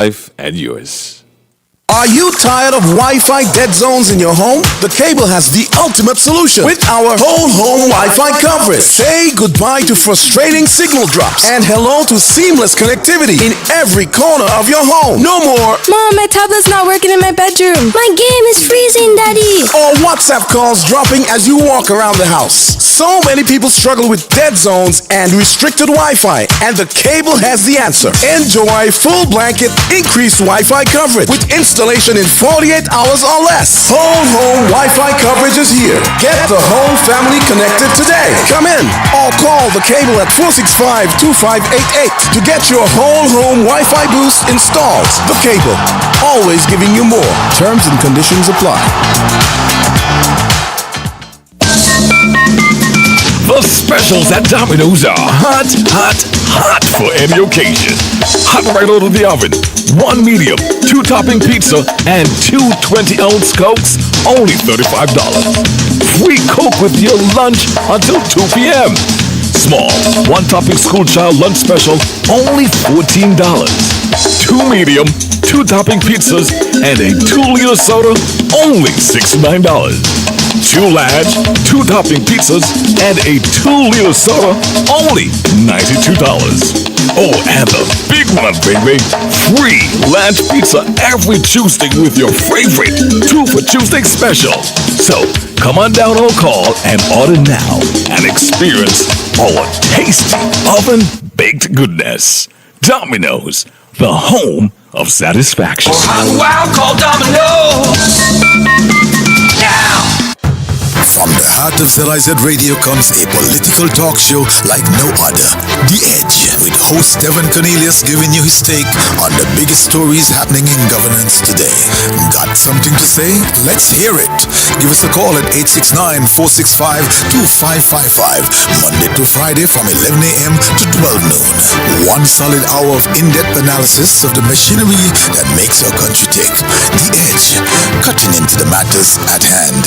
life and yours. Are you tired of Wi-Fi dead zones in your home? The cable has the ultimate solution with our whole home Wi-Fi coverage. Say goodbye to frustrating signal drops and hello to seamless connectivity in every corner of your home. No more Mom, my tablet's not working in my bedroom. My game is freezing, Daddy. or WhatsApp calls dropping as you walk around the house. So many people struggle with dead zones and restricted Wi-Fi, and the cable has the answer. Enjoy full blanket increased Wi-Fi coverage with installation in 48 hours or less. Whole home Wi-Fi coverage is here. Get the whole family connected today. Come in or call the cable at 465-2588 to get your whole home Wi-Fi boost installed. The cable, always giving you more. Terms and conditions apply. The specials at Domino's are hot for any occasion. Hot right out of the oven. 1 medium, 2 topping pizza, and 2 20-ounce Cokes, only $35. Free Coke with your lunch until 2 p.m. Small, 1 topping school child lunch special, only $14. 2 medium, 2 topping pizzas, and a 2-liter soda, only $69. 2 large, 2 topping pizzas, and a 2-liter soda, only $92. Oh, and the big one, baby. Free large pizza every Tuesday with your favorite 2 for Tuesday special. So, come on down or call and order now and experience our tasty oven-baked goodness. Domino's, the home of satisfaction. Wow, call Domino's now. From the heart of ZIZ Radio comes a political talk show like no other. The Edge, with host Devonne Cornelius giving you his take on the biggest stories happening in governance today. Got something to say? Let's hear it. Give us a call at 869-465-2555, Monday to Friday from 11 a.m. to 12 noon. 1 solid hour of in-depth analysis of the machinery that makes our country tick. The Edge, cutting into the matters at hand.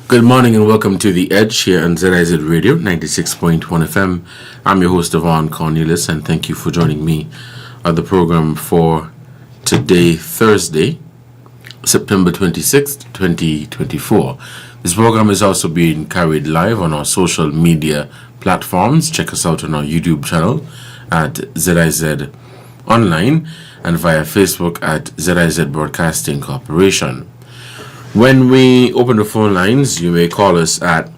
Good morning and welcome to The Edge here on ZIZ Radio 96.1 FM. I'm your host Devonne Cornelius and thank you for joining me on the program for today, Thursday, September 26th, 2024. This program is also being carried live on our social media platforms. Check us out on our YouTube channel at ZIZ Online and via Facebook at ZIZ Broadcasting Corporation. When we open the phone lines, you may call us at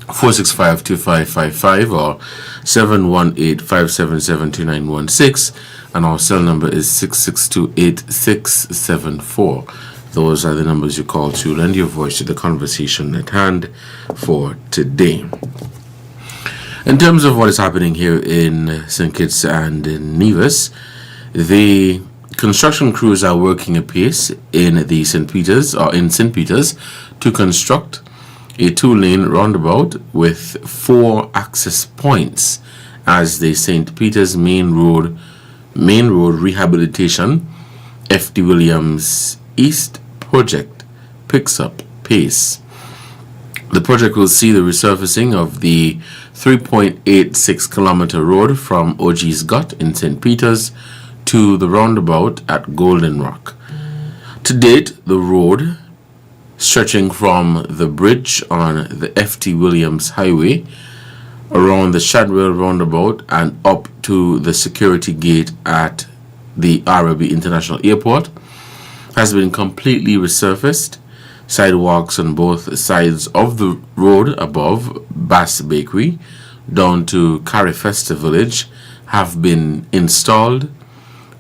465-2555 or 718-577-2916, and our cell number is 662-8674. Those are the numbers you call to lend your voice to the conversation at hand for today. In terms of what is happening here in St. Kitts and in Nevis, the construction crews are working apace in St. Peters to construct a 2-lane roundabout with 4 access points as the St. Peter's Main Road Rehabilitation F.D. Williams East project picks up pace. The project will see the resurfacing of the 3.86 kilometer road from OG's Gut in St. Peter's to the roundabout at Golden Rock. To date, the road, stretching from the bridge on the F.T. Williams Highway around the Shadwell roundabout and up to the security gate at the Arabi International Airport, has been completely resurfaced. Sidewalks on both sides of the road above Bass Bakery down to Carifesta Village have been installed,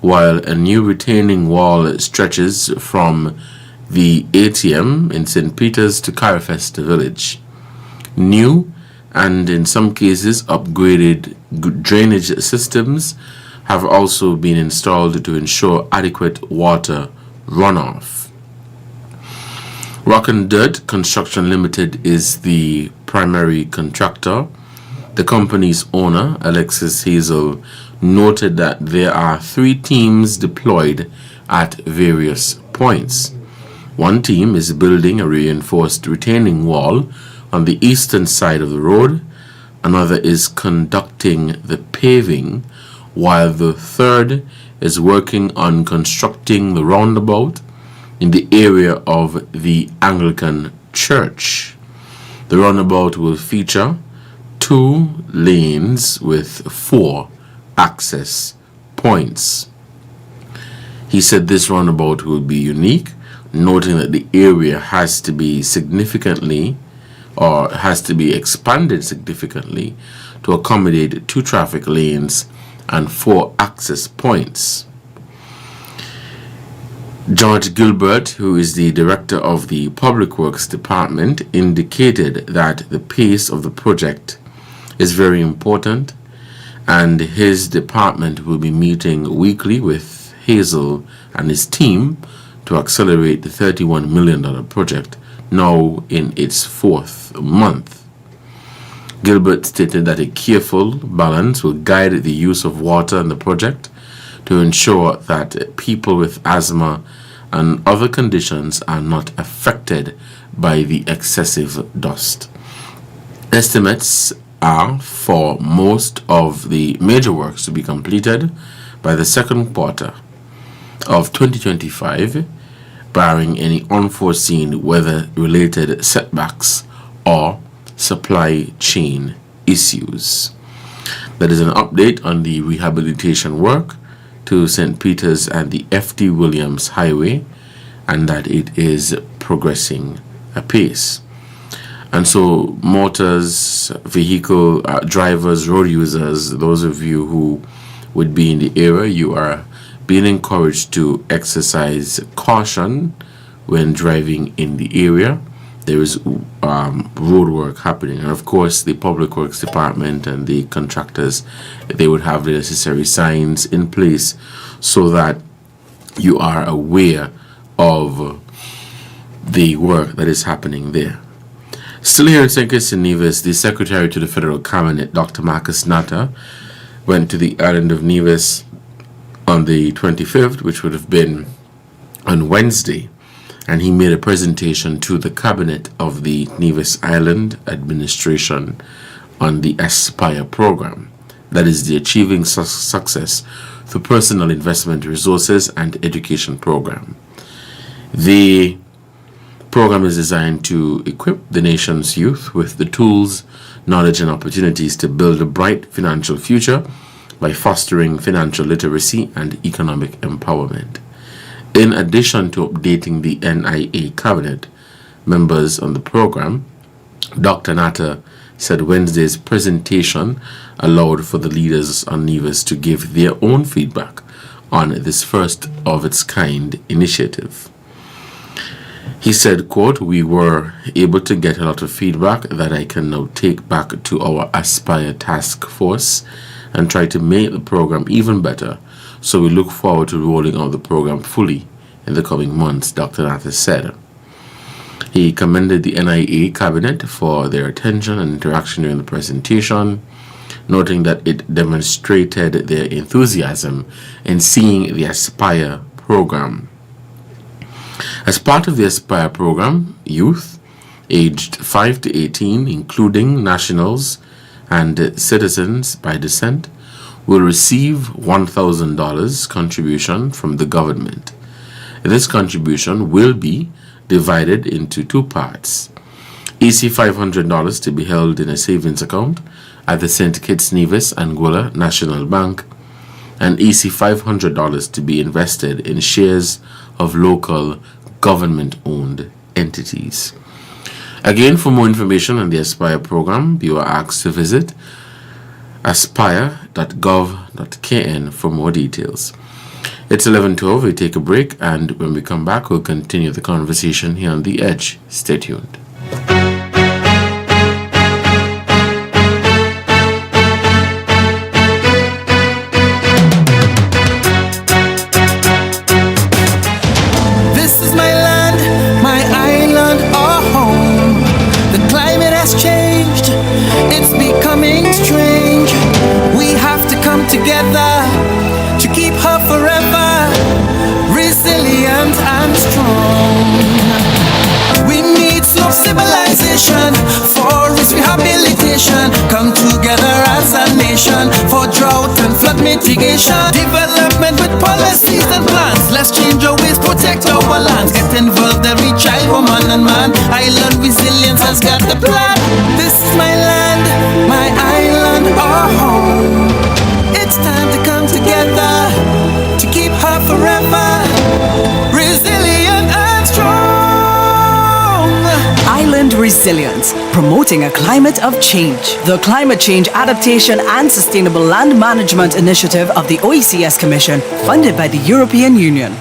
while a new retaining wall stretches from the ATM in St. Peter's to Carifesta Village. New and in some cases upgraded drainage systems have also been installed to ensure adequate water runoff. Rock and Dirt Construction Limited is the primary contractor. The company's owner, Alexis Hazel, noted that there are 3 teams deployed at various points. One team is building a reinforced retaining wall on the eastern side of the road. Another is conducting the paving, while the third is working on constructing the roundabout in the area of the Anglican Church. The roundabout will feature 2 lanes with 4 access points. He said this roundabout will be unique, noting that the area has to be expanded significantly to accommodate 2 traffic lanes and 4 access points. George Gilbert, who is the director of the Public Works Department, indicated that the pace of the project is very important, and his department will be meeting weekly with Hazel and his team to accelerate the $31 million project, now in its 4th month. Gilbert stated that a careful balance will guide the use of water in the project to ensure that people with asthma and other conditions are not affected by the excessive dust. Estimates are for most of the major works to be completed by the 2nd quarter of 2025, barring any unforeseen weather-related setbacks or supply chain issues. That is an update on the rehabilitation work to St. Peter's and the F.D. Williams Highway, and that it is progressing apace. And so motorists, vehicle drivers, road users, those of you who would be in the area, you are being encouraged to exercise caution when driving in the area. There is road work happening, and of course the Public Works Department and the contractors, they would have the necessary signs in place so that you are aware of the work that is happening there. Still here in St. Kitts and Nevis, the Secretary to the Federal Cabinet, Dr. Marcus Natta, went to the island of Nevis on the 25th, which would have been on Wednesday, and he made a presentation to the Cabinet of the Nevis Island Administration on the Aspire program. That is the Achieving Success Through Personal Investment Resources and Education program. The program is designed to equip the nation's youth with the tools, knowledge, and opportunities to build a bright financial future by fostering financial literacy and economic empowerment. In addition to updating the NIA cabinet members on the program, Dr. Natta said Wednesday's presentation allowed for the leaders on Nevis to give their own feedback on this first of its kind initiative. He said, quote, "We were able to get a lot of feedback that I can now take back to our Aspire task force and try to make the program even better. So we look forward to rolling out the program fully in the coming months," Dr. Natta said. He commended the NIA cabinet for their attention and interaction during the presentation, noting that it demonstrated their enthusiasm in seeing the Aspire program. As part of the Aspire program, youth aged 5 to 18, including nationals and citizens by descent, will receive $1,000 contribution from the government. This contribution will be divided into two parts. EC $500 to be held in a savings account at the St. Kitts Nevis Anguilla National Bank, and EC $500 to be invested in shares of local government-owned entities. Again, for more information on the Aspire program, you are asked to visit aspire.gov.kn for more details. It's 11:12. We take a break, and when we come back, we'll continue the conversation here on The Edge. Stay tuned. This is my land, my island, our home. The climate has changed, it's becoming strange. We have to come together to keep her forever resilient and strong. We need slow civilization for its rehabilitation. Come together as a nation for drought and flood mitigation. Development with policies and plans. Let's change our ways, protect our lands. Get involved, every child, woman and man. Island resilience has got the plan. This is my land, my island, our home. It's time to come together to keep her forever resilient and strong. Island Resilience, promoting a climate of change. The Climate Change Adaptation and Sustainable Land Management Initiative of the OECS Commission, funded by the European Union.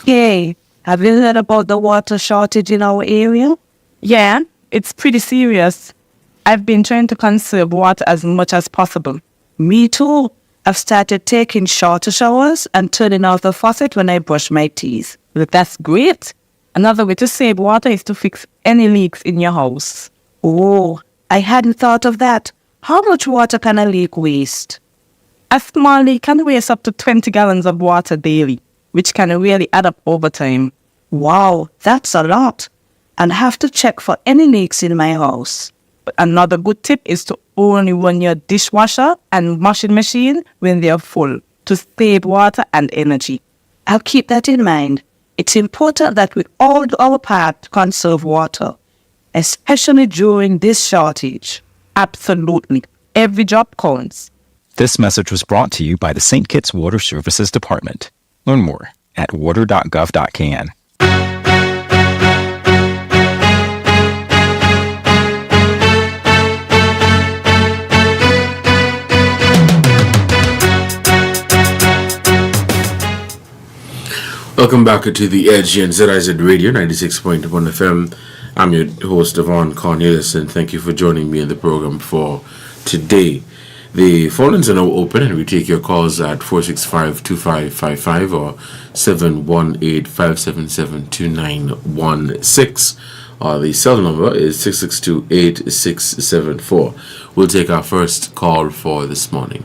Hey, have you heard about the water shortage in our area? Yeah, it's pretty serious. I've been trying to conserve water as much as possible. Me too. I've started taking shorter showers and turning off the faucet when I brush my teeth. But that's great. Another way to save water is to fix any leaks in your house. Oh, I hadn't thought of that. How much water can a leak waste? A small leak can waste up to 20 gallons of water daily, which can really add up over time. Wow, that's a lot. And have to check for any leaks in my house. But another good tip is to only run your dishwasher and washing machine when they are full to save water and energy. I'll keep that in mind. It's important that we all do our part to conserve water, especially during this shortage. Absolutely. Every drop counts. This message was brought to you by the St. Kitts Water Services Department. Learn more at water.gov.kn. Welcome back to The Edge here on ZIZ Radio 96.1 FM. I'm your host, Devonne Cornelius, and thank you for joining me in the program for today. The phone lines are now open, and we take your calls at 465-2555 or 718-577-2916. The cell number is 662-8674. We'll take our first call for this morning.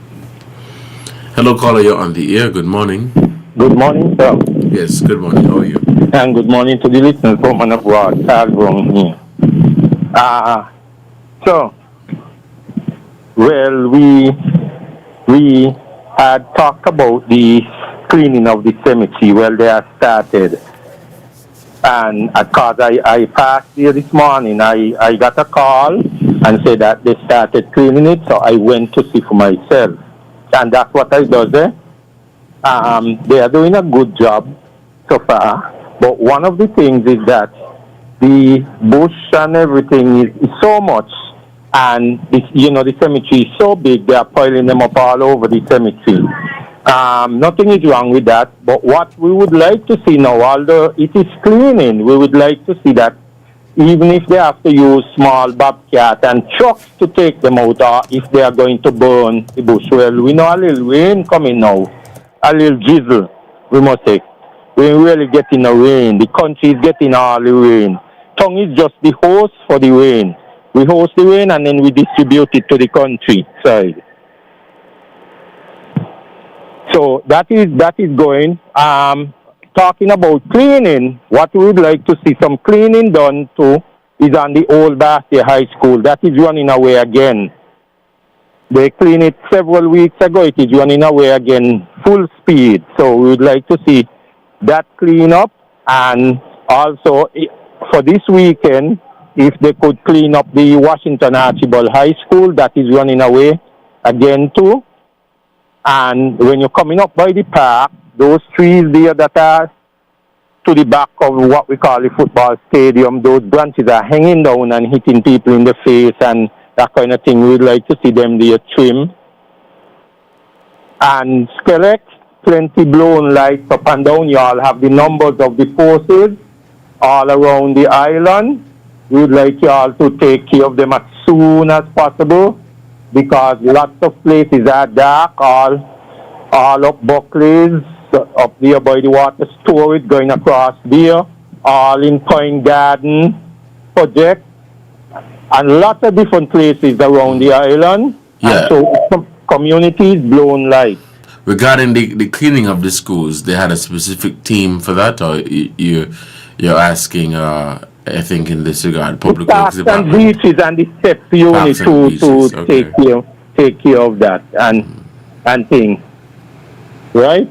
Hello, caller, you're on the air. Good morning. Good morning, sir. Yes, good morning. How are you? And good morning to the listeners from and abroad. Charles Brown here. Well, we had talked about the cleaning of the cemetery. Well, they have started. And because I passed here this morning, I got a call and said that they started cleaning it, so I went to see for myself. And that's what I do there. They are doing a good job so far, but one of the things is that the bush and everything is so much, and the cemetery is so big, they are piling them up all over the cemetery. Nothing is wrong with that, but what we would like to see now, although it is cleaning, we would like to see that even if they have to use small bobcat and trucks to take them out, or if they are going to burn the bush. Well, we know a little rain coming now. a little drizzle, we must say. We're really getting the rain. The country is getting all the rain. Tongue is just the host for the rain. We host the rain and then we distribute it to the countryside. So that is going. Talking about cleaning, what we would like to see some cleaning done too is on the old Bastia High School. That is running away again. They cleaned it several weeks ago. It is running away again, full speed. So we would like to see that clean up, and also for this weekend, if they could clean up the Washington Archibald High School, that is running away again too. And when you're coming up by the park, those trees there that are to the back of what we call the football stadium, those branches are hanging down and hitting people in the face and that kind of thing. We'd like to see them there trim. And Skelec, plenty blown lights up and down. You all have the numbers of the posts all around the island. We'd like you all to take care of them as soon as possible because lots of places are dark, all up Buckley's, up there by the water storage, going across there, all in Point Garden project, and lots of different places around the island. Yeah. And so communities blown lights. Regarding the cleaning of the schools, they had a specific team for that, or you're asking, I think in this regard, public works department. And beaches and the steps unit to okay. take care of that and things. Right?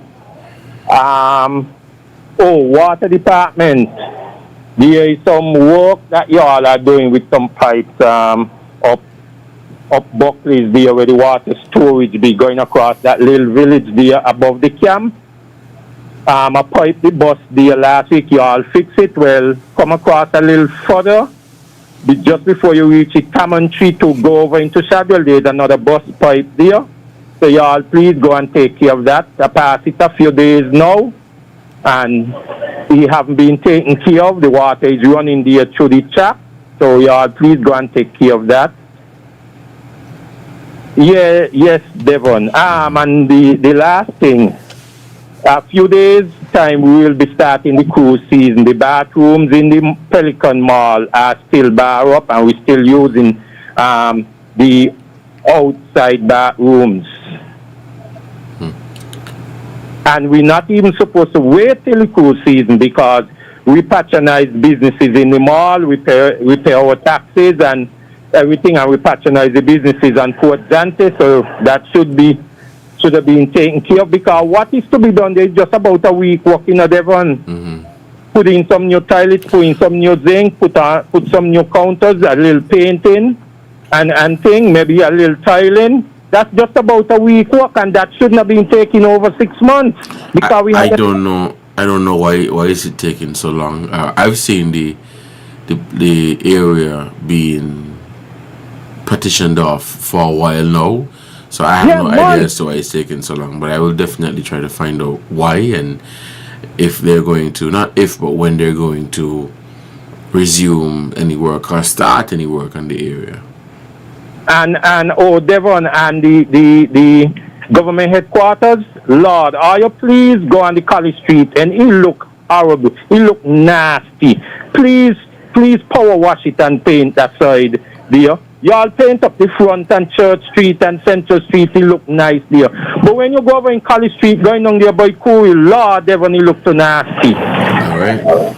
Water department. There is some work that y'all are doing with some pipes up Buckley's there where the water storage be going across that little village there above the camp. A pipe the bus there last week, y'all fix it. Well, come across a little further. Just before you reach it, Common Tree to go over into Shadwell, there's another bus pipe there. So y'all please go and take care of that. I passed it a few days now, and it haven't been taken care of. The water is running there through the chap. So y'all please go and take care of that. Yeah, yes, Devon. And the last thing, a few days time we will be starting the cruise season. The bathrooms in the Pelican Mall are still bar up, and we're still using the outside bathrooms. And we're not even supposed to wait till the cruise season because we patronize businesses in the mall, we pay our taxes and everything, and we patronize the businesses on Port Dante, so that should have been taken care of, because what is to be done, there's just about a week working at Devon. Mm-hmm. Put in some new toilets, put in some new zinc, put some new counters, a little painting and thing, maybe a little tiling. That's just about a week work, and that shouldn't have been taking over 6 months. Because I don't know why is it taking so long. I've seen the area being partitioned off for a while now, so I have no idea as to why it's taking so long. But I will definitely try to find out why, and if they're going to, not if, but when they're going to resume any work or start any work on the area. And Devon and the government headquarters, Lord, are you please go on the College Street, and it look horrible, it look nasty. Please power wash it and paint that side there. Y'all paint up the front and Church Street and Central Street, it look nice there. But when you go over in College Street, going on there by Cool, Lord, Devon, it look too nasty. All right.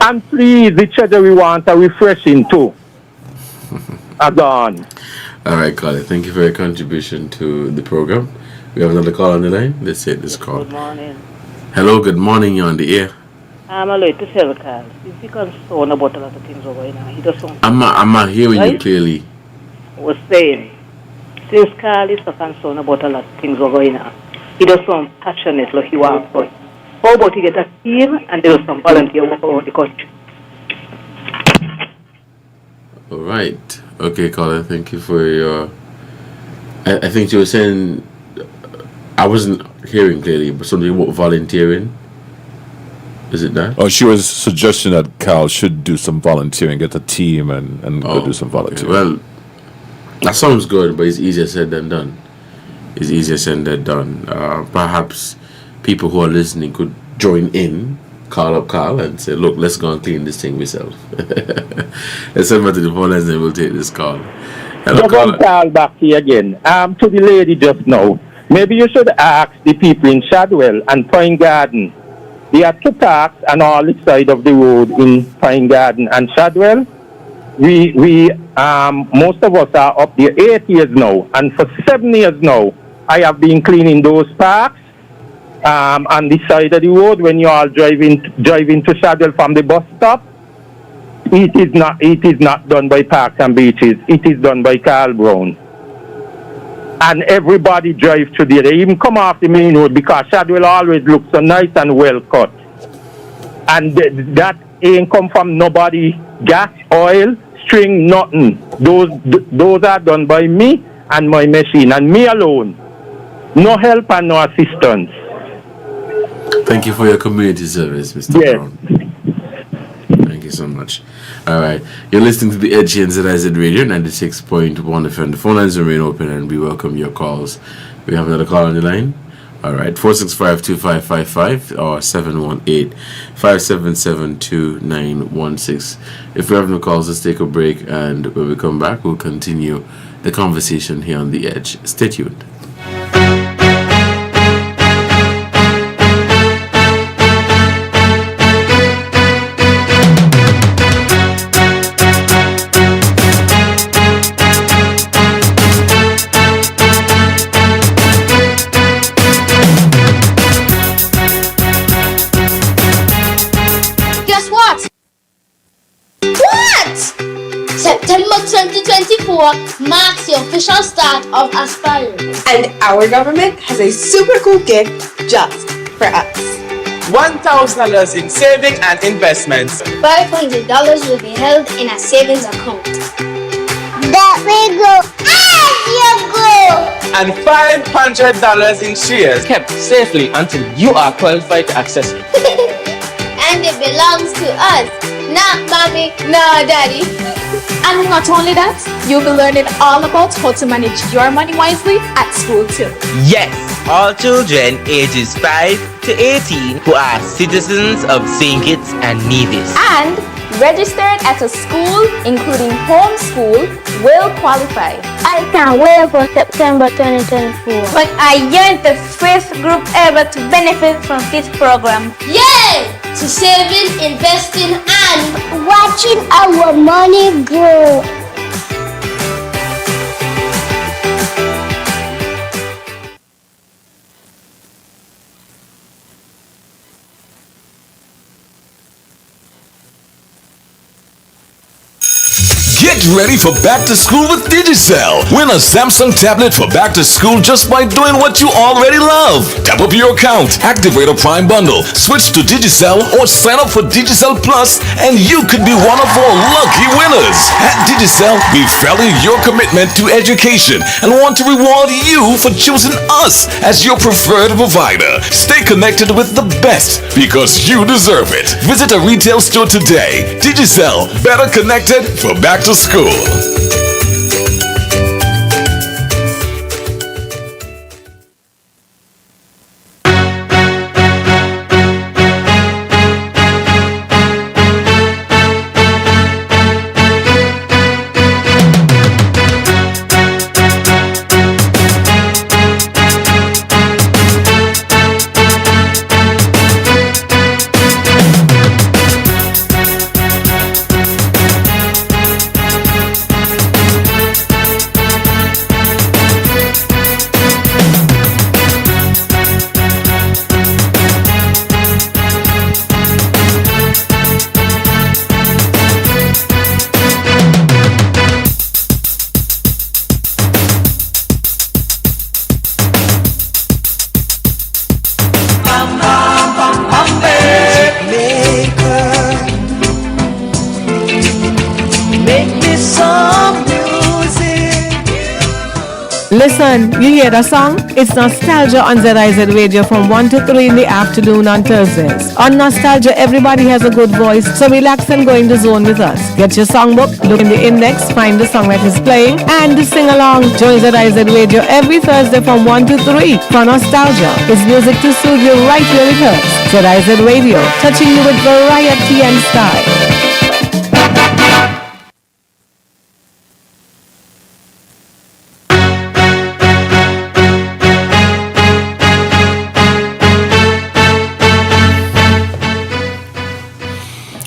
And please, the treasury want a refreshing too. Gone. All right, Colin. Thank you for your contribution to the program. We have another call on the line. Let's take this call. Good morning. Hello, good morning. You're on the air. I'm allowed to tell Carl. Is he concerned about a lot of things over here now? He doesn't. I'm not hearing you clearly. I was saying, since Carl is so concerned about a lot of things over here now, he does some passionate like he wants. But how about he get a team and do some volunteer work around the country? All right. Okay, Colin, thank you for your... I think you were saying... I wasn't hearing clearly, but something about volunteering. Is it that? Oh, she was suggesting that Cal should do some volunteering, get a team and go do some volunteering. Okay. Well, that sounds good, but it's easier said than done. is easier said than done. Perhaps people who are listening could join in, call up Carl and say, look, let's go and clean this thing myself. Let's send to the phone lines and we'll take this call. Hello, Carl, back here again. To the lady just now, maybe you should ask the people in Shadwell and Pine Garden. There are 2 parks on all the side of the road in Pine Garden and Shadwell. We most of us are up there 8 years now, and for 7 years now, I have been cleaning those parks on the side of the road when you are driving to Shadwell from the bus stop. It is not done by Parks and Beaches. It is done by Carl Brown. And everybody drives through there. They even come off the main road because Shadwell always looks so nice and well cut. And that ain't come from nobody. Gas, oil, string, nothing. Those are done by me and my machine, and me alone. No help and no assistance. Thank you for your community service, Mr. Brown. Thank you so much. All right. You're listening to The Edge here on ZIZ Radio 96.1 FM. The phone lines remain open and we welcome your calls. We have another call on the line. All right. 465-2555 or 718-577-2916. If we have no calls, let's take a break. And when we come back, we'll continue the conversation here on The Edge. Stay tuned. September 2024 marks the official start of Aspire. And our government has a super cool gift just for us. $1,000 in saving and investments. $500 will be held in a savings account. That will go as you go. And $500 in shares kept safely until you are qualified to access it. And it belongs to us. Not mommy, no daddy. And not only that, you'll be learning all about how to manage your money wisely at school too. Yes, all children ages 5 to 18 who are citizens of St. Kitts and Nevis and registered at a school, including homeschool, will qualify. I can't wait for September 2024. But I am the first group ever to benefit from this program. Yay! To saving, investing, and watching our money grow. Get ready for back to school with Digicel. Win a Samsung tablet for back to school just by doing what you already love. Tap up your account, activate a Prime bundle, switch to Digicel, or sign up for Digicel Plus, and you could be one of our lucky winners. At Digicel, we value your commitment to education and want to reward you for choosing us as your preferred provider. Stay connected with the best because you deserve it. Visit a retail store today. Digicel, better connected for back to school. Listen, you hear the song? It's Nostalgia on ZIZ Radio from 1 to 3 in the afternoon on Thursdays. On Nostalgia, everybody has a good voice, so relax and go in the zone with us. Get your songbook, look in the index, find the song that is playing, and sing along. Join ZIZ Radio every Thursday from 1 to 3 for Nostalgia. It's music to soothe you right where it hurts. ZIZ Radio, touching you with variety and style.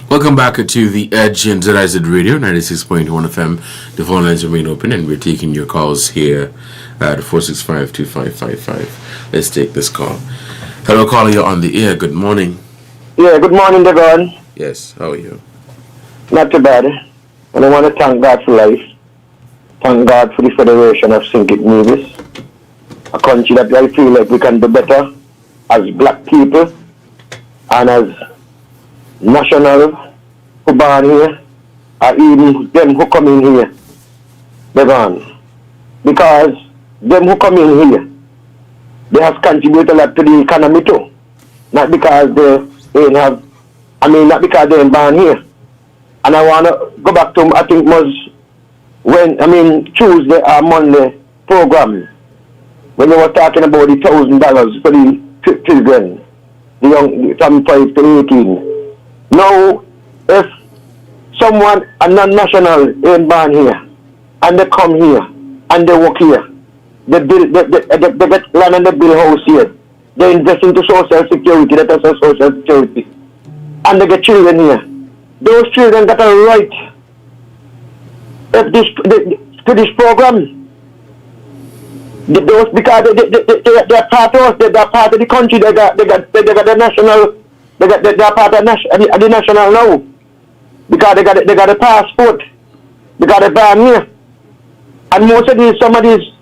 Welcome back to The Edge in ZIZ Radio, 96.1 FM. The phone lines remain open and we're taking your calls here at 465-2555. Let's take this call. Hello, caller, you're on the air. Good morning. Yeah, good morning, Devonne. Yes, how are you? Not too bad. And I want to thank God for life. Thank God for the Federation of Syncit Movies. A country that I feel like we can do better as black people and as national who born here, or even them who come in here, Devon. Because them who come in here, they have contributed a lot to the economy too. Not because they have, not because they ain't born here. And I want to go back to, I think was when, Tuesday or Monday program, when they were talking about the $1,000 for the children, the young, from 5 to 18. Now, if someone, a non-national, ain't born here, and they come here, and they work here, they get land and they build house here, they invest into social security, that is social security, and they get children here. Those children got a right to this program. Those, because they're part of us, they're part of the country, they got the national. They are part of the national now. Because they got a passport. They got a ban here. And most of these, some of these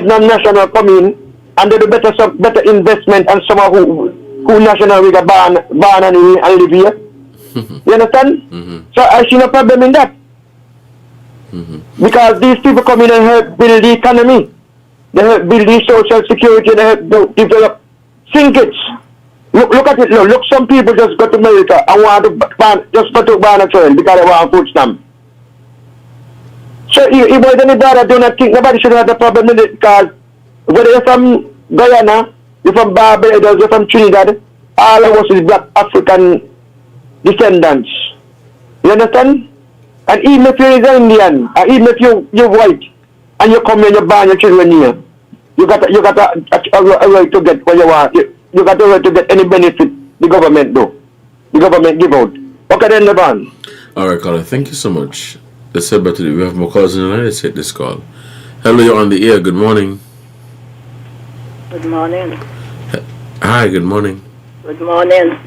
non-national come in and they do better investment and some who national we got ban and live here. You understand? Mm-hmm. So I see no problem in that. Mm-hmm. Because these people come in and help build the economy. They help build the social security, they help develop Syncits. Look at it now. Look, some people just go to America and want to just go to ban a child because they want food stamp. So if there's anybody, I do not think nobody should have a problem with it because whether you're from Guyana, you're from Barbados, you're from Trinidad, all of us is black African descendants. You understand? And even if you're Indian, and even if you're white, and you come here and you ban your children here, you got a right to get what you want. You got the right to get any benefit the government do. The government give out. Okay then, Devon. All right, caller. Thank you so much. Let's head back to we have more calls in the line. Let's hit this call. Hello, you're on the air. Good morning. Good morning. Hi, good morning. Good morning.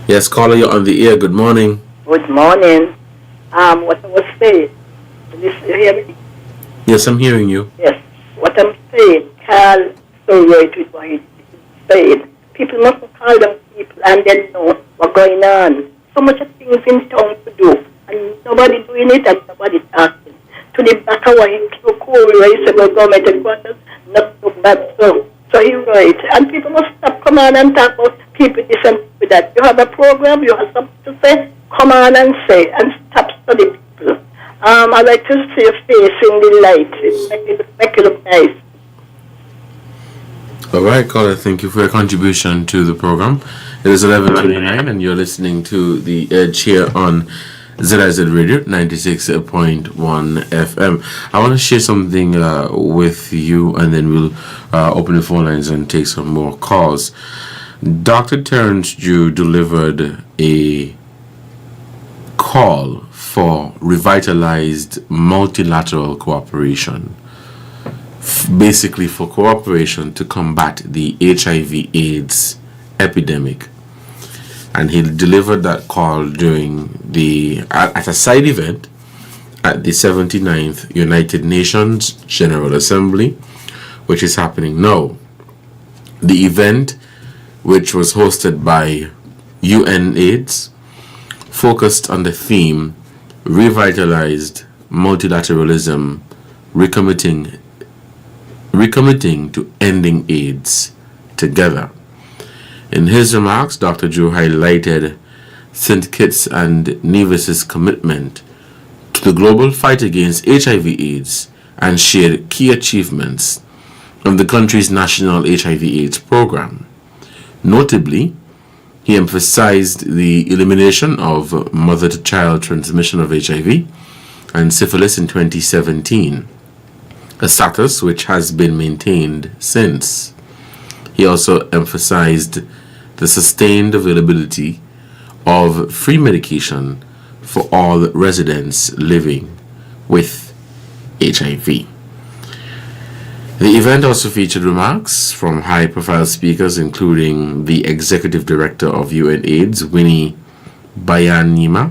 Yes, caller, you're on the air. Good morning. Good morning. What I was saying. Can you hear me? Yes, I'm hearing you. Yes. What I'm saying, Carl, so right with what he said. People must call them people and then know what's going on. So much of things in town to do, and nobody doing it and nobody talking. To the back of what he's so cool, where he said, well, government headquarters, not so bad, so he's right. And people must stop, come on and talk about people this and people that. You have a program, you have something to say, come on and say, and stop studying people. I like to see your face in the light. It make you look nice. All right, caller, thank you for your contribution to the program. It is 11:29 and you're listening to The Edge here on ZIZ Radio 96.1 FM. I want to share something with you and then we'll open the phone lines and take some more calls. Dr. Terrence Jew delivered a call for revitalized multilateral cooperation. Basically for cooperation to combat the HIV/AIDS epidemic, and he delivered that call during at a side event at the 79th United Nations General Assembly, which is happening now. The event, which was hosted by UNAIDS, focused on the theme Revitalized Multilateralism recommitting to ending AIDS together. In his remarks, Dr. Drew highlighted St. Kitts and Nevis's commitment to the global fight against HIV/AIDS and shared key achievements of the country's national HIV/AIDS program. Notably, he emphasized the elimination of mother-to-child transmission of HIV and syphilis in 2017, a status which has been maintained since. He also emphasized the sustained availability of free medication for all residents living with HIV. The event also featured remarks from high-profile speakers, including the Executive Director of UNAIDS, Winnie Byanyima,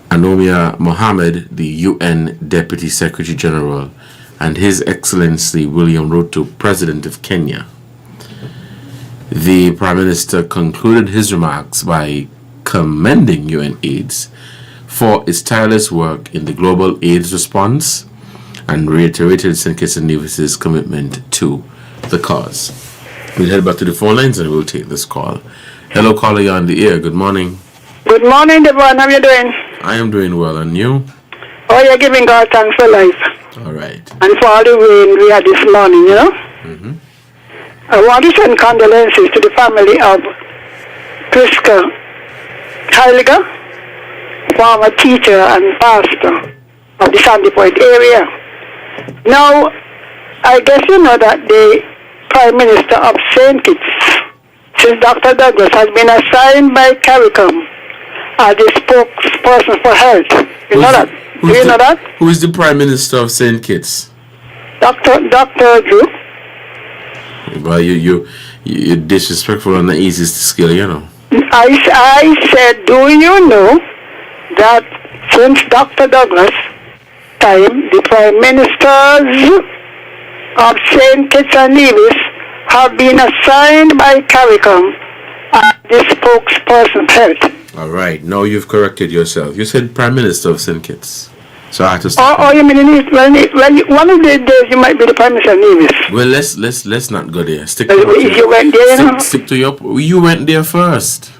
Anomia Mohammed, the UN Deputy Secretary General, and His Excellency William Ruto, President of Kenya. The Prime Minister concluded his remarks by commending UNAIDS for its tireless work in the global AIDS response and reiterated St. Kitts and Nevis's commitment to the cause. We'll head back to the phone lines and we'll take this call. Hello, caller, you're on the air. Good morning. Good morning, Devonne. How are you doing? I am doing well, and you? Oh, you're giving God thanks for life. All right. And for all the rain we had this morning, you know? Mm-hmm. I want to send condolences to the family of Priska Heiliger, former teacher and pastor of the Sandy Point area. Now, I guess you know that the Prime Minister of St. Kitts, since Dr. Douglas, has been assigned by CARICOM as the spokesperson for health. You know that? Do you know that? Who is the Prime Minister of St. Kitts? Dr. Drew. Well, you're disrespectful on the easiest scale, you know. I said, do you know that since Dr. Douglas' time, the Prime Ministers of St. Kitts and Nevis have been assigned by CARICOM as the spokesperson health. All right. Now you've corrected yourself. You said Prime Minister of St. Kitts. So I had to stop. Oh, you mean one of the days you might be the Prime Minister of Nevis. Well, let's not go there. Stick to you went there, you know? Stick to your. You went there first.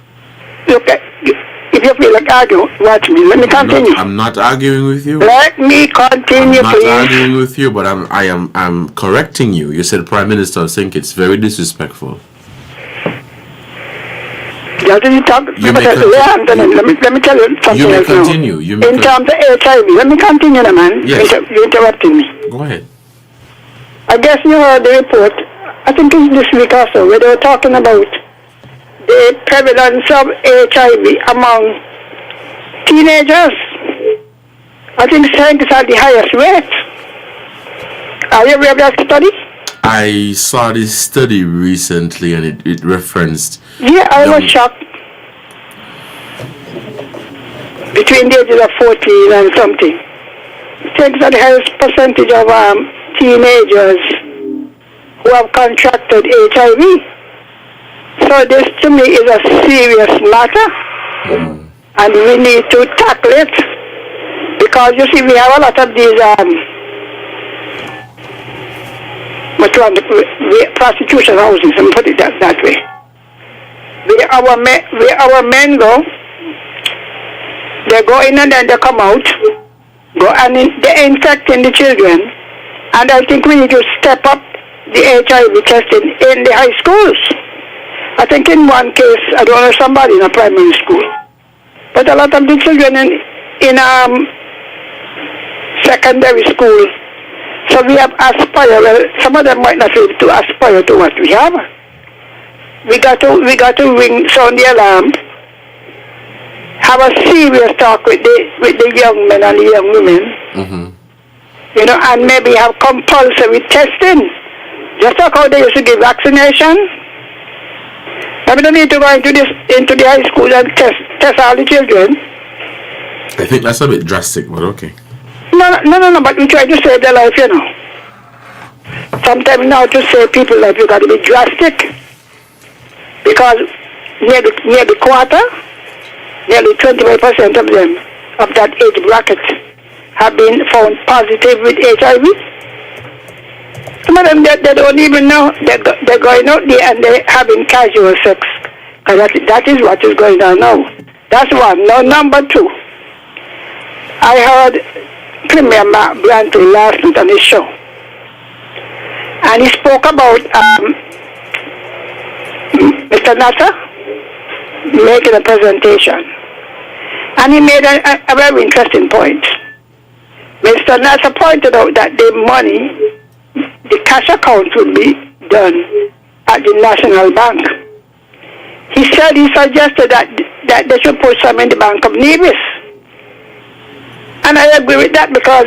Look, if you feel like arguing, watch me. Let me continue. I'm not arguing with you. Let me continue, I'm not please. arguing with you, but I'm correcting you. You said Prime Minister of St. Kitts. Very disrespectful. Let me tell you something else continue. In terms of HIV, let me continue, man. Yes. You're interrupting me. Go ahead. I guess you heard the report, I think it's this week or so, where they were talking about the prevalence of HIV among teenagers. I think it's at the highest rate. Are you aware of that study? I saw this study recently and it referenced... Yeah, I was shocked. Between the ages of 14 and something. It takes the highest percentage of teenagers who have contracted HIV. So this to me is a serious matter. And we need to tackle it. Because you see, we have a lot of these prostitution houses, let me put it that way. Where our men go, they go in and then they come out, they're infecting the children, and I think we need to step up the HIV testing in the high schools. I think in one case, I don't know somebody in a primary school, but a lot of the children in secondary school. So we have some of them might not be able to aspire to what we have. We got to sound the alarm, have a serious talk with the young men and the young women, you know, and maybe have compulsory testing. Just like how they used to give vaccination. Maybe they need to go into the high school and test all the children. I think that's a bit drastic, but okay. No, but we try to save their life, you know. Sometimes now to save people's life, you got to be drastic. Because nearly 25% of them, of that age bracket, have been found positive with HIV. Some of them, they don't even know. They're going out there and they're having casual sex. And that is what is going on now. That's one. Now, number two, I heard Premier Mark Brantley last night on his show. And he spoke about Mr. Nasser making a presentation. And he made a very interesting point. Mr. Nasser pointed out that the money, the cash account would be done at the National Bank. He said he suggested that they should put some in the Bank of Nevis. And I agree with that because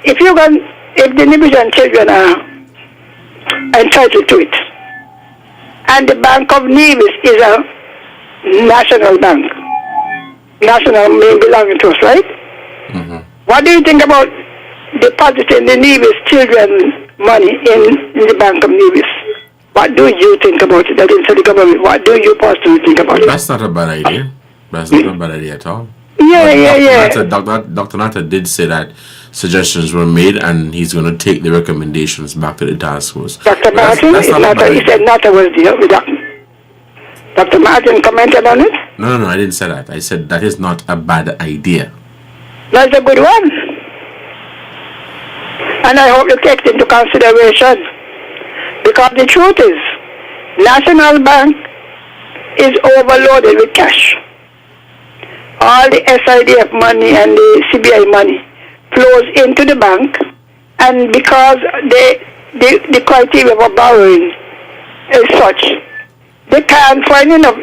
if the Nevisian children are entitled to it, and the Bank of Nevis is a national bank, national may belong to us, right? Mm-hmm. What do you think about depositing the Nevis children money in the Bank of Nevis? What do you think about it? I didn't say the government. What do you personally think about it? That's not a bad idea. That's not a bad idea at all. Yeah. Dr. Natta did say that suggestions were made and he's going to take the recommendations back to the task force. Dr. Martin, he said Natta was there with that. Dr. Martin commented on it? No, I didn't say that. I said that is not a bad idea. That's a good one. And I hope you take it into consideration. Because the truth is, National Bank is overloaded with cash. All the SIDF money and the CBI money flows into the bank, and because the criteria for borrowing is such, they can't find enough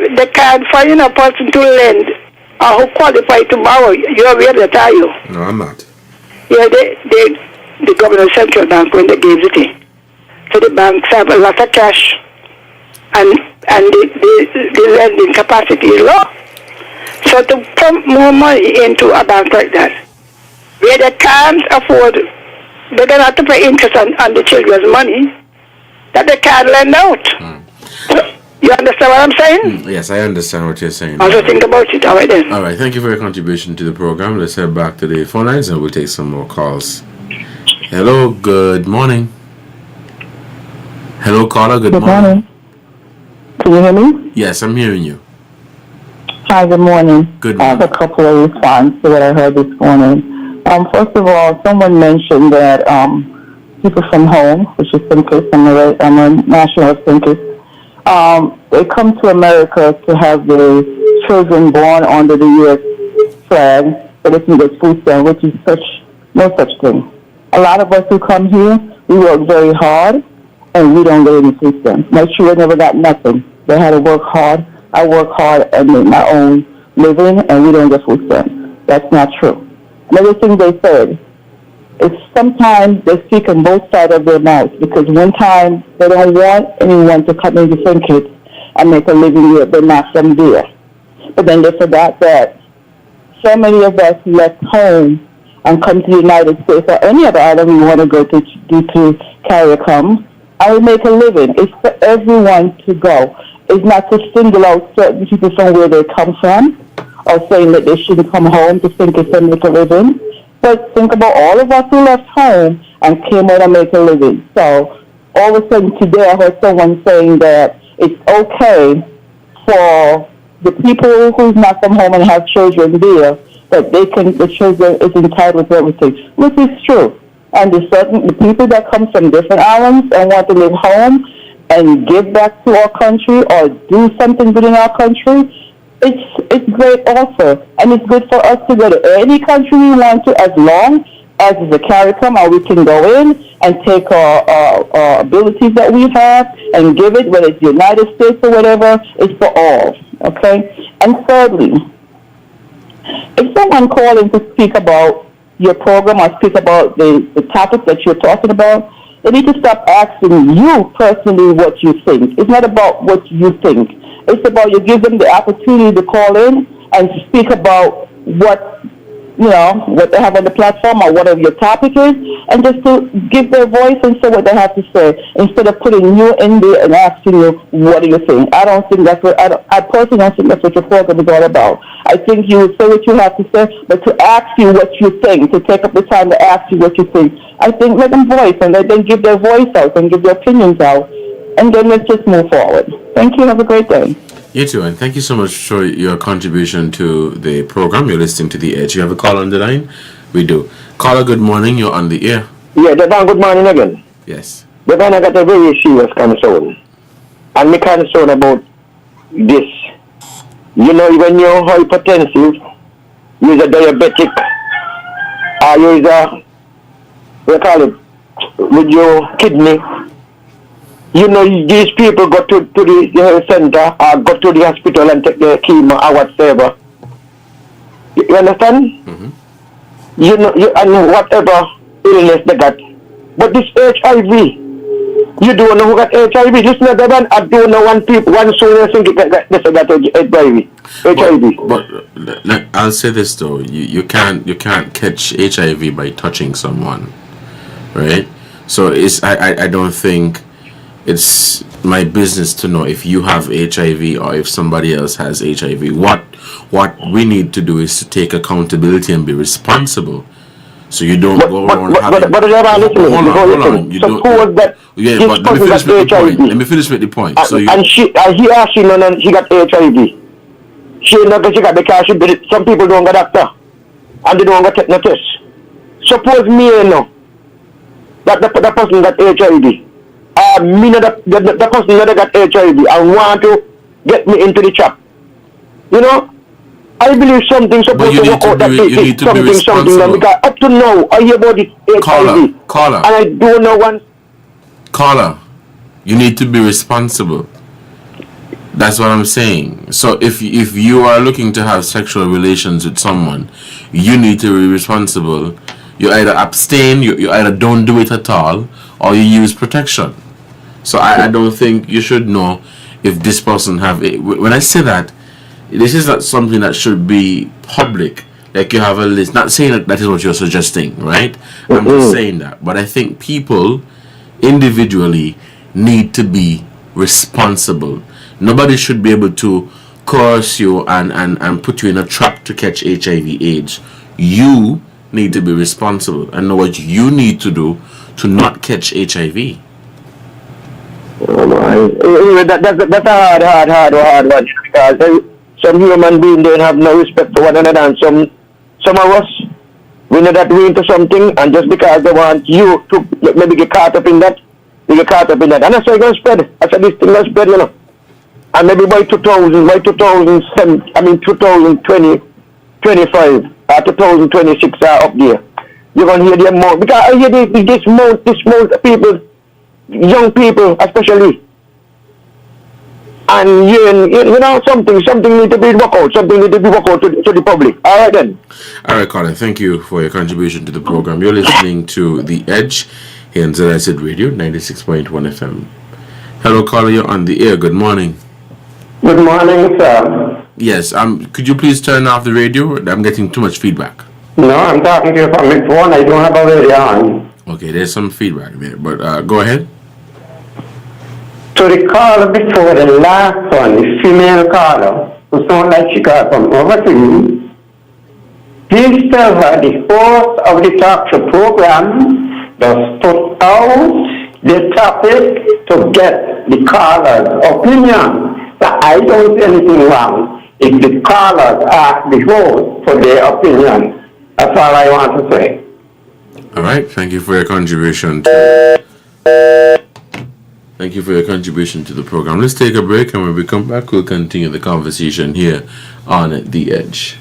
person to lend or who qualify to borrow. You're aware of that, are you? No, I'm not. Yeah, the government central bank when they gave it in. So the banks have a lot of cash, and the lending capacity is low. So to pump more money into a bank like that, where they can't afford, they're going to have to pay interest on the children's money that they can't lend out. So, you understand what I'm saying? Yes, I understand what you're saying. Also think about it. All right then. All right, thank you for your contribution to the program. Let's head back to the phone lines and we'll take some more calls. Hello, good morning. Hello, caller, good morning. Can you hear me? Yes, I'm hearing you. Hi, good morning. Good morning. I have a couple of responses to what I heard this morning. First of all, someone mentioned that people from home, which is Thinkers, I'm a national Thinkers, they come to America to have their children born under the U.S. flag so they can get food stamps, which is no such thing. A lot of us who come here, we work very hard, and we don't get any food stamps. My children never got nothing. They had to work hard. I work hard and make my own living, and we don't get food stamps. That's not true. Another thing they said is sometimes they speak on both sides of their mouth, because one time they don't want anyone to come into St. Kitts and make a living here. They're not from there. But then they forgot that so many of us left home and come to the United States or any other island we want to go to due to CARICOM, and we make a living. It's for everyone to go. It's not to single out certain people from where they come from or saying that they shouldn't come home to think it's to make a living. But think about all of us who left home and came out and make a living. So all of a sudden today I heard someone saying that it's okay for the people who's not from home and have children there, that the children is entitled to everything, which is true. And the people that come from different islands and want to live home and give back to our country or do something within our country, it's great also. And it's good for us to go to any country we want to, as long as it's a CARICOM, or we can go in and take our abilities that we have and give it, whether it's the United States or whatever. It's for all, okay? And thirdly, if someone calls in to speak about your program or speak about the topic that you're talking about, they need to stop asking you personally what you think. It's not about what you think. It's about you give them the opportunity to call in and speak about what what they have on the platform or whatever your topic is, and just to give their voice and say what they have to say instead of putting you in there and asking you, what do you think? I don't think that's what, I personally don't think that's what your program is all about. I think you say what you have to say, but to ask you what you think, to take up the time to ask you what you think, I think let them voice and let them give their voice out and give their opinions out, and then let's just move forward. Thank you. Have a great day. You too, and thank you so much for your contribution to the program. You're listening to The Edge. You have a call on the line? We do. Caller, good morning. You're on the air. Yeah, Devonne, good morning again. Yes. Devonne, I got a very serious concern. And my concern about this. When you're hypertensive, you're a diabetic, or you're with your kidney, these people go to the health center or go to the hospital and take their chemo or whatever. You understand? Mm-hmm. And whatever illness they got. But this HIV, you don't know who got HIV. Listen to that, I don't know one soul I think got HIV. But I'll say this though, you can't catch HIV by touching someone, right? So I don't think it's my business to know if you have HIV or if somebody else has HIV. What we need to do is to take accountability and be responsible. So you don't go around having... Hold on. You don't... Yeah, but let me finish with the point. Let me finish with the point. So you... And he asked him and she got HIV. She got because some people don't go doctor. And they don't go take no test. Suppose me know that the person got HIV. Me know the person that got HIV and want to get me into the trap. I believe something supposed to work out that it is something because up to now I hear about the HIV. Caller. And I don't know one. Caller, you need to be responsible. That's what I'm saying. So if you are looking to have sexual relations with someone, you need to be responsible. You either abstain, you either don't do it at all, or you use protection. So I don't think you should know if this person have it. When I say that, this is not something that should be public. Like you have a list. Not saying that is what you're suggesting, right? I'm not saying that. But I think people individually need to be responsible. Nobody should be able to coerce you and put you in a trap to catch HIV/AIDS. You need to be responsible and know what you need to do to not catch HIV. That's a hard one because some human beings don't have no respect for one another, and some of us, we know that we're into something, and just because they want you to maybe get caught up in that, they get caught up in that. And that's how it's going to spread. That's how this thing going to spread, And maybe by 2020, 25, or 2026 are up there. You're going to hear them more. Because I hear this amount of people, young people especially, and something need to be worked out. Something need to be worked out to the public. All right then. All right, Colin. Thank you for your contribution to the program. You're listening to The Edge here on ZIZ Radio 96.1 FM. Hello, caller. You're on the air. Good morning. Good morning, sir. Yes. Could you please turn off the radio? I'm getting too much feedback. No, I'm talking to you from my phone. I don't have a radio on. Okay, there's some feedback there, but go ahead. To the caller before the last one, the female caller, who sounded like she got from overseas, please tell her the host of the talk show program does put out the topic to get the caller's opinion. But I don't see anything wrong if the callers ask the host for their opinion. That's all I want to say. All right. Thank you for your contribution. Thank you for your contribution to the program. Let's take a break, and when we come back, we'll continue the conversation here on The Edge.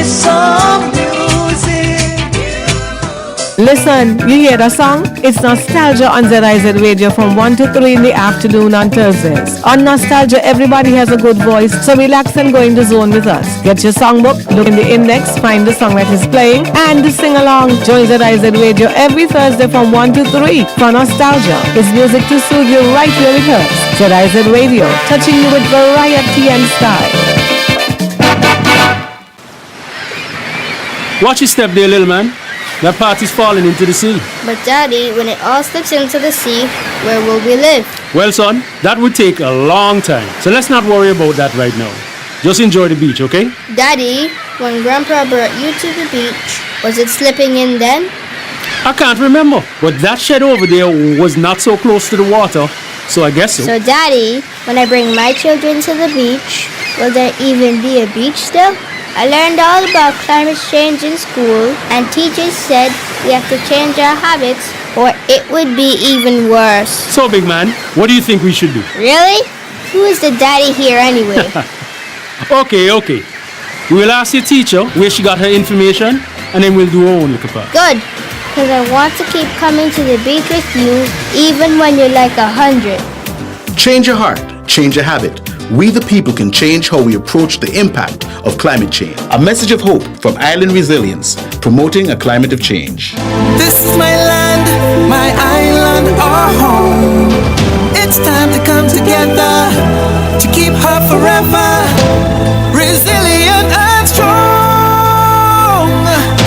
some music. Listen, you hear the song? It's Nostalgia on ZIZ Radio from 1 to 3 in the afternoon on Thursdays. On Nostalgia, everybody has a good voice, so relax and go in the zone with us. Get your songbook, look in the index, find the song that is playing, and sing along. Join ZIZ Radio every Thursday from 1 to 3 for Nostalgia. It's music to soothe you right here with us. ZIZ Radio, touching you with variety and style. Watch your step there, little man. That party's falling into the sea. But Daddy, when it all slips into the sea, where will we live? Well, son, that would take a long time. So let's not worry about that right now. Just enjoy the beach, okay? Daddy, when Grandpa brought you to the beach, was it slipping in then? I can't remember, but that shed over there was not so close to the water, so I guess so. So Daddy, when I bring my children to the beach, will there even be a beach still? I learned all about climate change in school, and teachers said we have to change our habits or it would be even worse. So, big man, what do you think we should do? Really? Who is the daddy here anyway? Okay. We'll ask your teacher where she got her information, and then we'll do our own little part. Good, because I want to keep coming to the beach with you, even when you're like 100. Change your heart, change your habit. We the people can change how we approach the impact of climate change. A message of hope from Island Resilience, promoting a climate of change. This is my land, my island, our home. It's time to come together to keep her forever resilient and strong.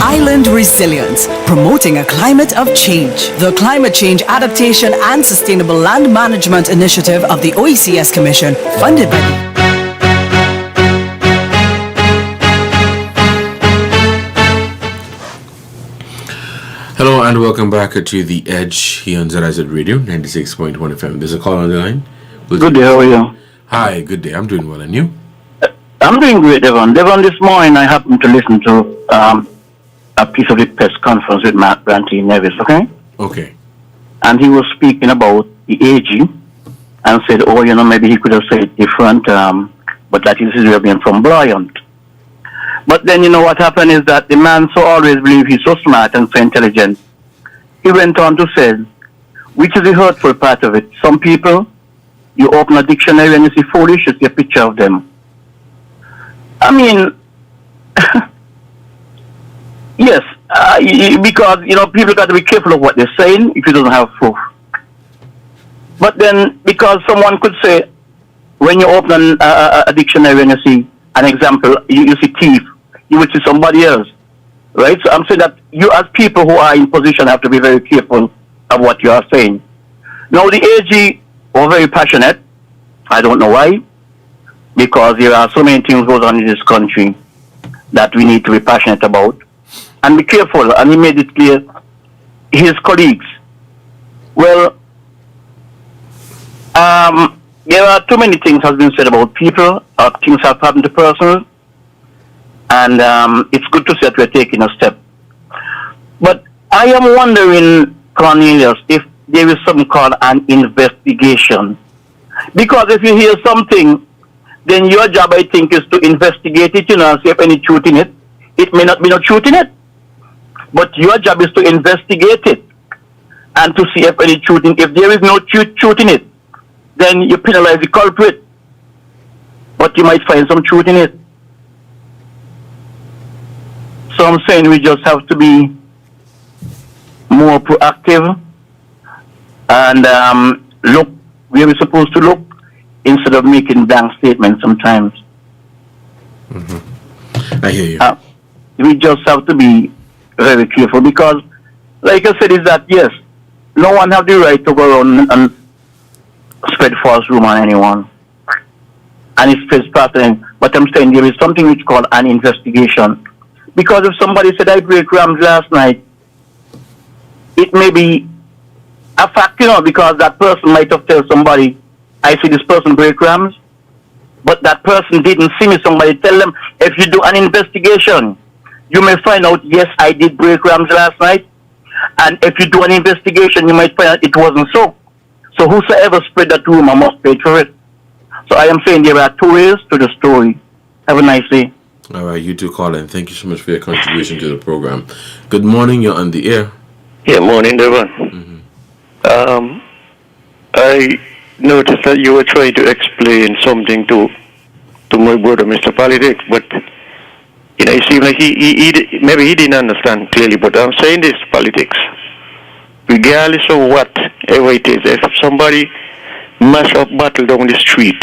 Island Resilience, promoting a climate of change. The Climate Change Adaptation and Sustainable Land Management Initiative of the OECS Commission, funded by the Hello and welcome back to The Edge here on ZIZ Radio, 96.1 FM. There's a call on the line. Good day, how are you? Hi, good day. I'm doing well, and you? I'm doing great, Devon. Devon, this morning I happened to listen to a piece of the press conference with Mark Grantee Nevis, okay? Okay. And he was speaking about the AG and said, maybe he could have said it different, but that is being from Bryant. But then, what happened is that the man so always believed he's so smart and so intelligent. He went on to say, which is the hurtful part of it. Some people, you open a dictionary and you see foolish, you see a picture of them. I mean, yes, because, people got to be careful of what they're saying if you don't have proof. But then, because someone could say, when you open a dictionary and you see an example, you see thief, you will see somebody else, right? So I'm saying that you as people who are in position have to be very careful of what you are saying. Now, the AG were very passionate. I don't know why, because there are so many things going on in this country that we need to be passionate about. And be careful, and he made it clear, his colleagues. Well, there are too many things has been said about people, things have happened to persons, and it's good to see that we're taking a step. But I am wondering, Cornelius, if there is something called an investigation. Because if you hear something, then your job, I think, is to investigate it, and see if any truth in it. It may not be no truth in it, but your job is to investigate it and to see if any truth in it. If there is no truth in it, then you penalize the culprit, but you might find some truth in it. So I'm saying we just have to be more proactive and look where we're supposed to look instead of making blank statements sometimes. Mm-hmm. I hear you. We just have to be very careful because, like I said, is that yes, no one have the right to go around and spread false rumor on anyone. And it's trespassing. But I'm saying there is something which is called an investigation. Because if somebody said I break rams last night, it may be a fact, because that person might have told somebody, I see this person break rams, but that person didn't see me. Somebody tell them, if you do an investigation, you may find out, yes, I did break rams last night. And if you do an investigation, you might find out it wasn't so. So whosoever spread that rumor must pay for it. So I am saying there are two ways to the story. Have a nice day. All right, you too, Colin. Thank you so much for your contribution to the program. Good morning. You're on the air. Yeah, morning, Devon. I noticed that you were trying to explain something to my brother, Mr. Politics, but it seemed like maybe he didn't understand clearly. But I'm saying this, politics, regardless of whatever it is, if somebody mash up battle down the street,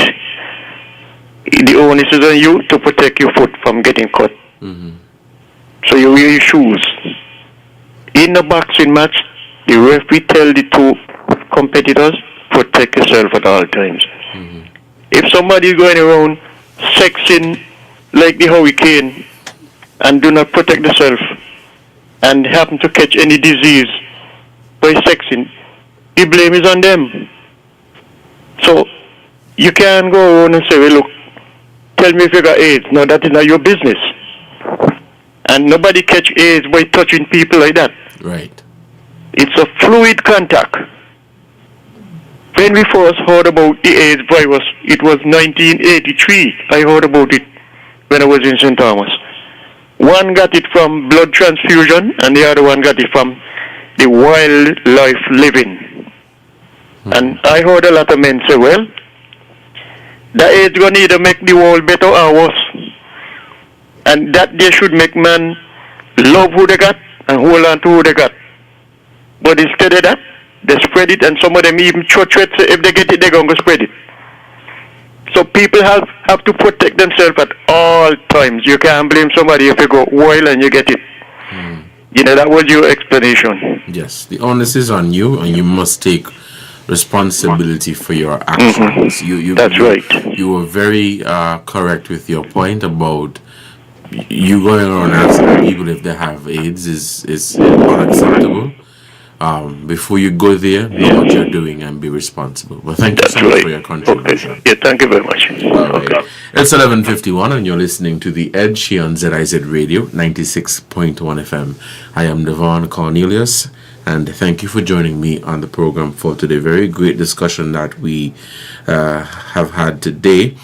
the onus is on you to protect your foot from getting cut. So you wear your shoes. In the boxing match, the referee tell the two competitors, protect yourself at all times. If somebody is going around sexing like the hurricane and do not protect themselves and happen to catch any disease by sexing, the blame is on them. So you can't go around and say, well, look, tell me if you got AIDS. No, that is not your business. And nobody catch AIDS by touching people like that. Right. It's a fluid contact. When we first heard about the AIDS virus, it was 1983. I heard about it when I was in St. Thomas. One got it from blood transfusion, and the other one got it from the wildlife living. And I heard a lot of men say, well, the AIDS going to either make the world better or worse. And that they should make man love who they got and hold on to who they got. But instead of that, they spread it, and some of them even threat say if they get it, they're going to spread it. So people have to protect themselves at all times. You can't blame somebody if you go wild and you get it. That was your explanation. Yes, the onus is on you, and you must take responsibility for your actions. That's right. You were very correct with your point about you going around asking people if they have AIDS is unacceptable. Before you go there, know what you're doing and be responsible. Well, thank you so much for your contribution. Okay. Yeah, thank you very much. All right. It's 11:51 and you're listening to The Edge here on ZIZ Radio 96.1 FM. I am Devonne Cornelius, and thank you for joining me on the program for today. Very great discussion that we have had today.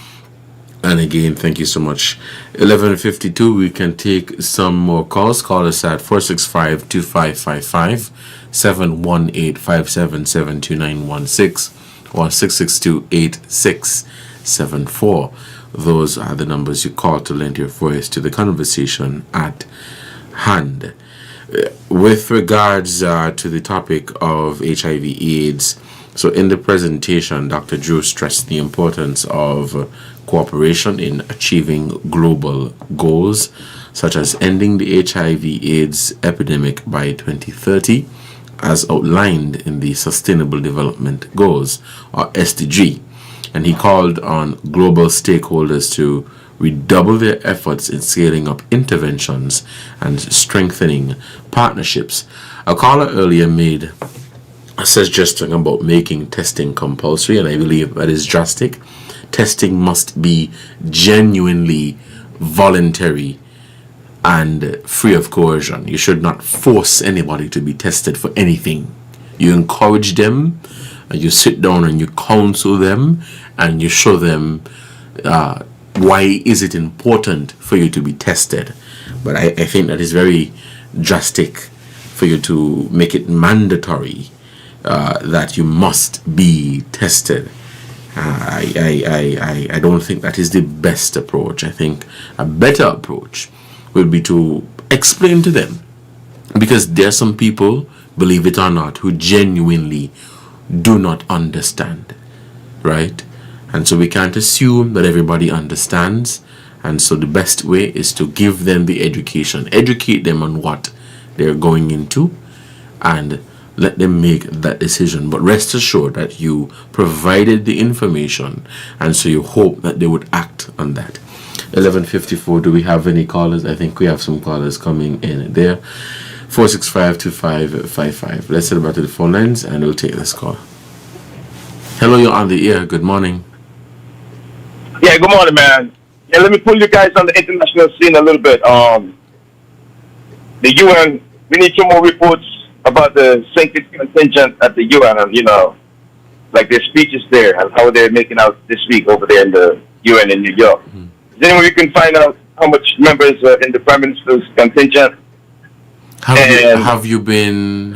And again, thank you so much. 11:52, we can take some more calls. Call us at 465-2555, 718-577-2916, or 662-8674. Those are the numbers you call to lend your voice to the conversation at hand. With regards to the topic of HIV/AIDS, so in the presentation, Dr. Drew stressed the importance of cooperation in achieving global goals, such as ending the HIV/AIDS epidemic by 2030, as outlined in the Sustainable Development Goals, or SDG. And he called on global stakeholders to redouble their efforts in scaling up interventions and strengthening partnerships. A caller earlier made a suggestion about making testing compulsory, and I believe that is drastic. Testing must be genuinely voluntary and free of coercion. You should not force anybody to be tested for anything. You encourage them, and you sit down and you counsel them, and you show them why is it important for you to be tested. But I think that is very drastic for you to make it mandatory that you must be tested. I don't think that is the best approach. I think a better approach would be to explain to them, because there are some people, believe it or not, who genuinely do not understand, right? And so we can't assume that everybody understands, and so the best way is to give them the educate them on what they're going into, and let them make that decision. But rest assured that you provided the information, and so you hope that they would act on that. 11:54, do we have any callers? I think we have some callers coming in there. 465-2555. Let's head back to the phone lines and we'll take this call. Hello, you're on the air. Good morning. Yeah, good morning, man. Yeah, let me pull you guys on the international scene a little bit. The UN, we need some more reports about the sanctioned contingent at the UN, and like their speeches there and how they're making out this week over there in the UN in New York. Is there any way we can find out how much members in the Prime Minister's contingent. Have you been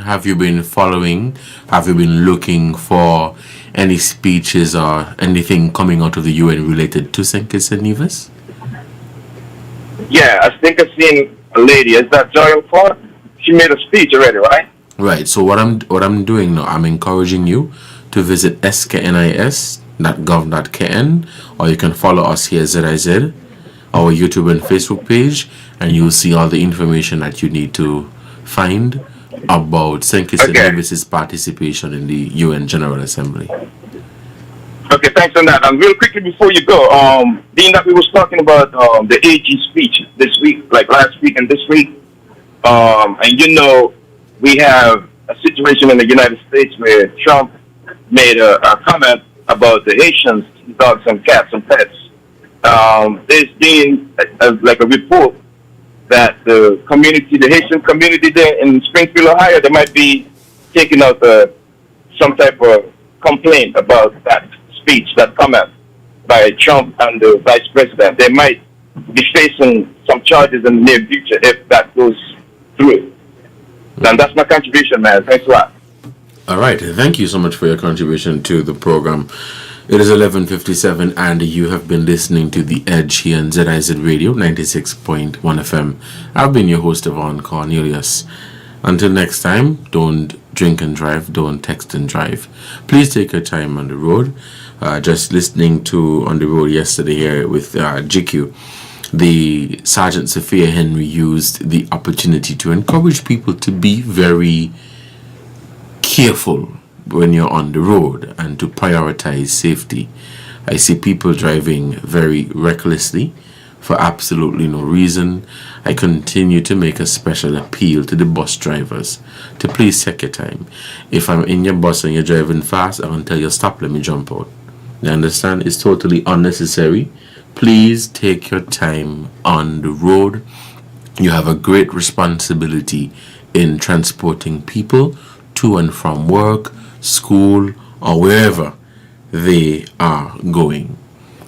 following? Have you been looking for any speeches or anything coming out of the UN related to St. Kitts and Nevis? Yeah, I think I've seen a lady. Is that Joy Ford? She made a speech already, right? Right. So what I'm doing now, I'm encouraging you to visit sknis.gov.kn, or you can follow us here at ZIZ, our YouTube and Facebook page, and you'll see all the information that you need to find about St. Kitts and Nevis' participation in the UN General Assembly. Okay, thanks on that. Real quickly before you go, being that we was talking about the AG speech this week, like last week and this week, and you know, we have a situation in the United States where Trump made a comment about the Haitians, dogs and cats and pets. There's been a report that the Haitian community there in Springfield, Ohio, they might be taking out some type of complaint about that speech, that comment by Trump and the Vice President. They might be facing some charges in the near future if that goes through. And that's my contribution, man. Thanks a lot. All right. Thank you so much for your contribution to the program. It is 11:57 and you have been listening to The Edge here on ZIZ Radio 96.1 FM. I've been your host, Devonne Cornelius. Until next time, don't drink and drive, don't text and drive. Please take your time on the road. Just listening to on the road yesterday here with GQ, the Sergeant Sophia Henry used the opportunity to encourage people to be very careful when you're on the road and to prioritize safety. I see people driving very recklessly for absolutely no reason. I continue to make a special appeal to the bus drivers to please take your time. If I'm in your bus and you're driving fast, I'm going to tell you, stop, let me jump out. You understand? It's totally unnecessary. Please take your time on the road. You have a great responsibility in transporting people to and from work, school, or wherever they are going.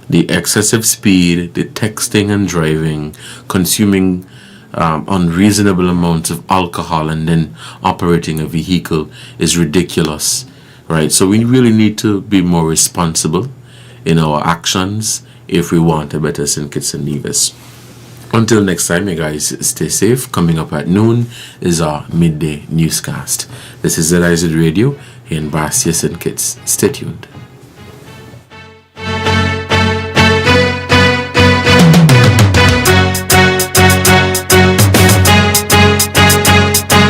The excessive speed, the texting and driving, consuming unreasonable amounts of alcohol and then operating a vehicle is ridiculous, right? So we really need to be more responsible in our actions if we want a better St. Kitts and Nevis. Until next time, you guys stay safe. Coming up at noon is our midday newscast. This is ZIZ Radio here in Bastia, St. Kitts. Stay tuned.